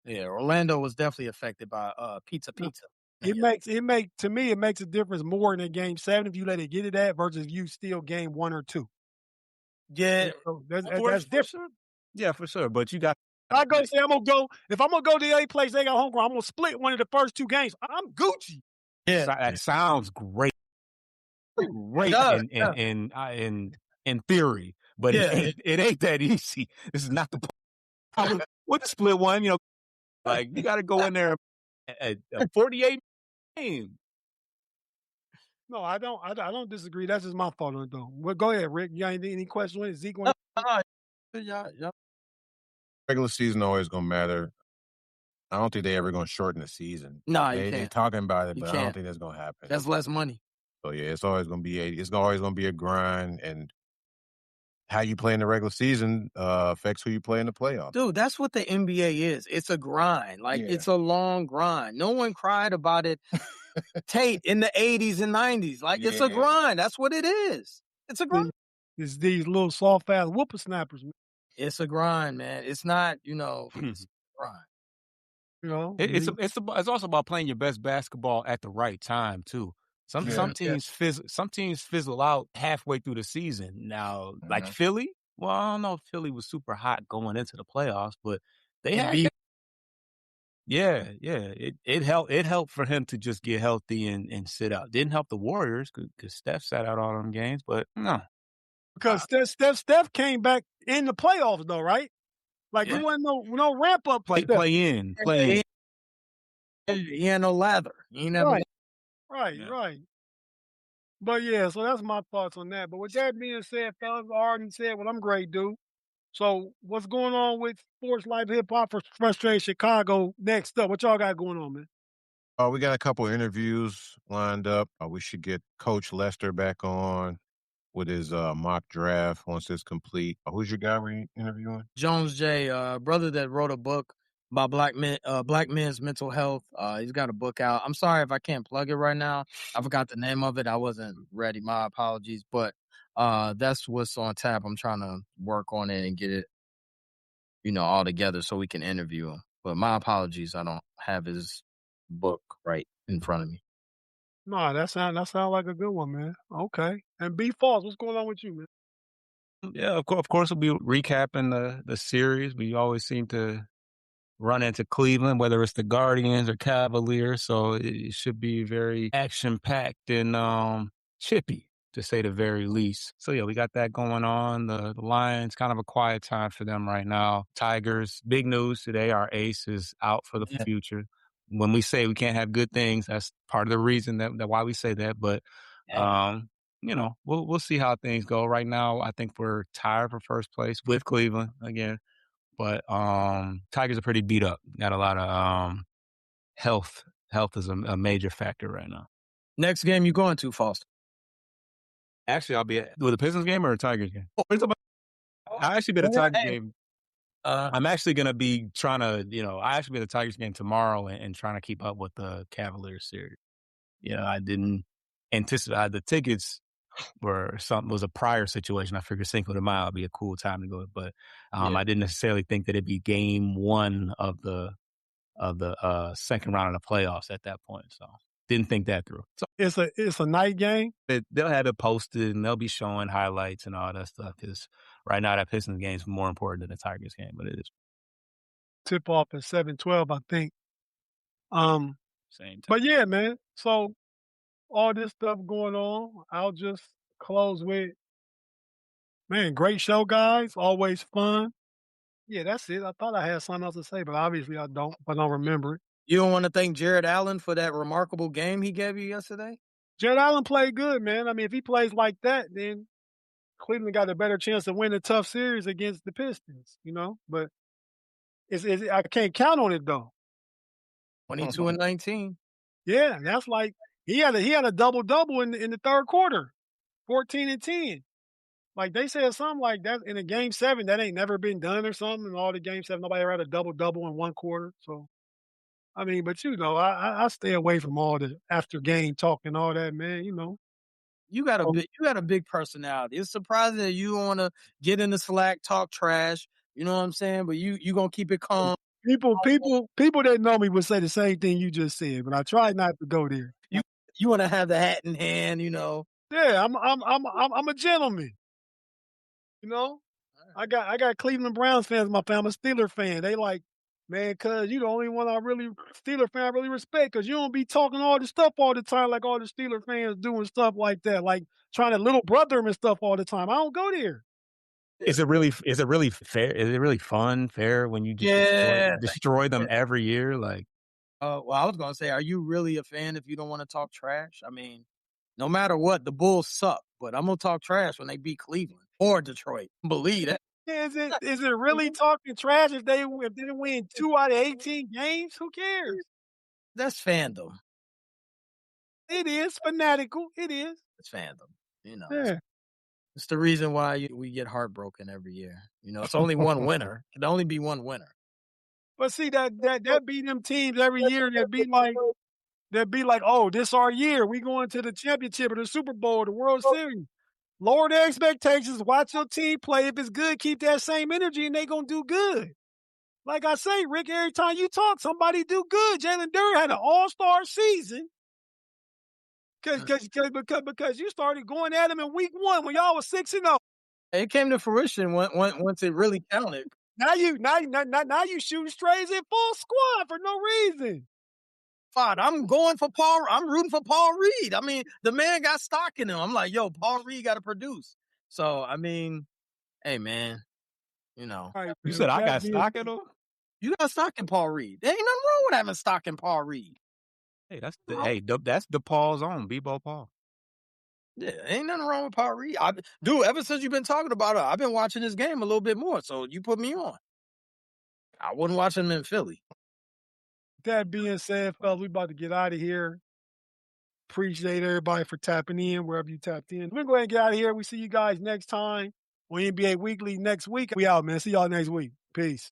Yeah, Orlando was definitely affected by pizza. It makes a difference more in a game 7 if you let it get to that versus if you steal game 1 or 2. Yeah, So that's different. Sure. Yeah, for sure. But you got. I go say if I'm gonna go to the place they got home court, I'm gonna split one of the first 2 games. I'm Gucci. Yeah, That sounds great. Great in theory, but it ain't that easy. This is not the problem. With the split one, like you got to go in there at 48 game. No, I don't disagree. That's just my thought on it, though. Well, go ahead, Rick. You got any questions on it? Zeke? yeah. Regular season always gonna matter. I don't think they ever gonna shorten the season. No, They talking about it, You but I can't. don't think that's gonna happen. That's less money. So yeah, it's always gonna be a grind, and how you play in the regular season affects who you play in the playoffs. Dude, that's what the NBA is. It's a grind. Like, it's a long grind. No one cried about it, Tate, in the 80s and 90s. Like, it's a grind. That's what it is. It's a grind. It's these little soft-ass whooppersnappers, man. It's a grind, man. It's not, it's a grind. It's also about playing your best basketball at the right time too. Some teams fizzle out halfway through the season. Now, like Philly, well, I don't know if Philly was super hot going into the playoffs, but they had. It helped for him to just get healthy and sit out. Didn't help the Warriors because Steph sat out all them games, but no. Because Steph came back in the playoffs, though, right? Like, there wasn't no ramp up. Play in. He had no lather. He never. Right. But yeah, so that's my thoughts on that. But with that being said, fellas, I already said what I'm great, dude. So what's going on with Sports Life Hip Hop for Frustrated Chicago next up? What y'all got going on, man? We got a couple interviews lined up. We should get Coach Lester back on with his mock draft once it's complete. Who's your guy we're interviewing? Jones J, brother that wrote a book about black men's mental health. He's got a book out. I'm sorry if I can't plug it right now. I forgot the name of it. I wasn't ready. My apologies. But that's what's on tap. I'm trying to work on it and get it, all together so we can interview him. But my apologies. I don't have his book right in front of me. No, that sound like a good one, man. Okay. And B Falls, what's going on with you, man? Yeah, of course, we'll be recapping the series. We always seem to run into Cleveland, whether it's the Guardians or Cavaliers. So it should be very action-packed and chippy, to say the very least. So, yeah, we got that going on. The Lions, kind of a quiet time for them right now. Tigers, big news today. Our ace is out for the future. When we say we can't have good things, that's part of the reason that why we say that. But, we'll see how things go. Right now, I think we're tied for first place with Cleveland again. But Tigers are pretty beat up. Got a lot of health. Health is a major factor right now. Next game you going to, Foster? Actually, I'll be with a Pistons game or a Tigers game. I actually been a Tigers game. I'm actually going to be trying to, I actually been at the Tigers game tomorrow and trying to keep up with the Cavaliers series. I didn't anticipate the tickets was a prior situation. I figured Cinco de Mayo would be a cool time to go, but I didn't necessarily think that it'd be game one of the second round of the playoffs at that point. So didn't think that through. So It's a night game? they'll have it posted and they'll be showing highlights and all that stuff because right now that Pistons game is more important than the Tigers game, but it is Tip off at 7:12, I think. Um, same time. but yeah, man. So all this stuff going on, I'll just close with, man, great show, guys. Always fun. Yeah, that's it. I thought I had something else to say, but obviously I don't. If I don't remember it. You don't want to thank Jared Allen for that remarkable game he gave you yesterday? Jared Allen played good, man. I mean, if he plays like that, then Cleveland got a better chance to win a tough series against the Pistons, But I can't count on it though. 22 and 19. Yeah, that's like he had a double double in the third quarter, 14 and 10. Like they said something like that in a game 7 that ain't never been done or something. In all the game 7, nobody ever had a double double in one quarter. So I mean, but I stay away from all the after game talk and all that, man. You got a big personality. It's surprising that you want to get in the Slack, talk trash. You know what I'm saying? But you gonna keep it calm. People that know me would say the same thing you just said, but I try not to go there. You want to have the hat in hand. Yeah, I'm a gentleman. I got Cleveland Browns fans in my family. I'm a Steeler fan. They like, man, cuz you the only one Steeler fan I really respect, cuz you don't be talking all this stuff all the time like all the Steeler fans doing stuff like that, like trying to little brother them and stuff all the time. I don't go there. Is it really fair? Is it really fair when you just destroy them every year? Like, well, I was gonna say, are you really a fan if you don't want to talk trash? I mean, no matter what, the Bulls suck, but I'm gonna talk trash when they beat Cleveland or Detroit. Believe that. Is it really talking trash if they win 2 out of 18 games? Who cares? That's fandom. It is fanatical. It is. It's fandom. Yeah. It's the reason why we get heartbroken every year. It's only one winner. It can only be one winner. But see that beat them teams every year that be like, oh, this our year. We going to the championship or the Super Bowl or the World Series. Lower the expectations. Watch your team play. If it's good, keep that same energy, and they gonna do good. Like I say, Rick, every time you talk, somebody do good. Jalen Durant had an all-star season because you started going at him in week 1 when y'all was 6-0. It came to fruition once it really counted. Now you shooting strays at full squad for no reason. Fine, I'm rooting for Paul Reed. I mean, the man got stock in him. I'm like, yo, Paul Reed got to produce. So, I mean, hey, man, Right, you said I got stock in him? You got stock in Paul Reed. There ain't nothing wrong with having stock in Paul Reed. Hey, that's the Paul's own, Bebo Paul. Yeah, ain't nothing wrong with Paul Reed. Dude, ever since you've been talking about it, I've been watching this game a little bit more. So you put me on. I wasn't watching him in Philly. That being said, fellas, we about to get out of here. Appreciate everybody for tapping in wherever you tapped in. We're going to go ahead and get out of here. We see you guys next time on NBA Weekly next week. We out, man. See y'all next week. Peace.